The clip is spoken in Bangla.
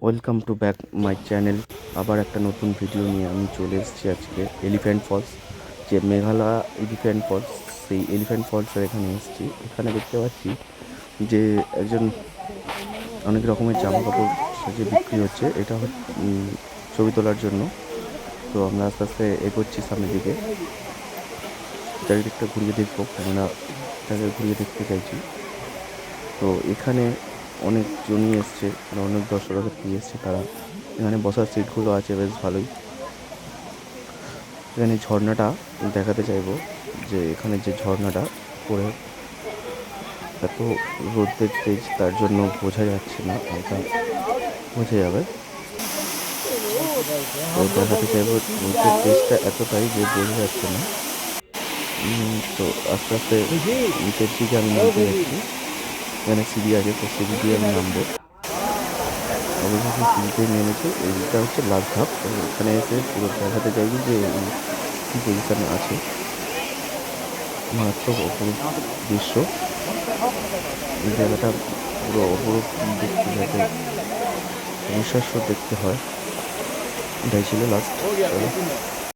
Welcome to back my channel. আবার একটা নতুন ভিডিও নিয়ে আমি চলে এসেছি আজকে এলিফ্যান্ট ফলস, যে মেঘালয় এলিফ্যান্ট ফলস, সেই এলিফ্যান্ট ফলসের এখানে এসেছি। এখানে দেখতে পাচ্ছি যে একজন অনেক রকমের জামা কাপড় সাজিয়ে বিক্রি হচ্ছে। এটা ছবি তোলার জন্য। তো আমরা আস্তে আস্তে এগোচ্ছি সামনের দিকে, চারিদিকটা ঘুরিয়ে দেখবো, ক্যামেরা এটাকে ঘুরিয়ে দেখতে চাইছি। তো এখানে অনেকজনই এসছে, মানে অনেক দর্শনার্থী এসছে। তারা এখানে বসার সিটগুলো আছে বেশ ভালোই। এখানে ঝর্ণাটা দেখাতে চাইবো, যে এখানে যে ঝর্ণাটা পড়ে, এত রোদের তেজ, তার জন্য বোঝা যাচ্ছে না, হালকা বোঝা যাবে। তো দেখাতে চাইবো, রোদের তেজটা এতটাই যে বোঝা যাচ্ছে না। তো আস্তে আস্তে নিচের দিকে আমি নামতে যাচ্ছি। এখানে সিঁড়ি আছে, তো সিঁড়ি দিয়ে আমি নামবো। অবশেষে সিঁড়িতে নেমেছে। এইটা হচ্ছে লাস্ট ধাপ। তো এখানে এসে পুরো দেখাতে চাইবো যে কী পজিশানে আছে। মারাত্মক অপরূপ দৃশ্য। এই জায়গাটা পুরো অপরূপ দেখতে, যাতে অবিশ্বাস্য দেখতে হয়। এটাই ছিল লাস্ট।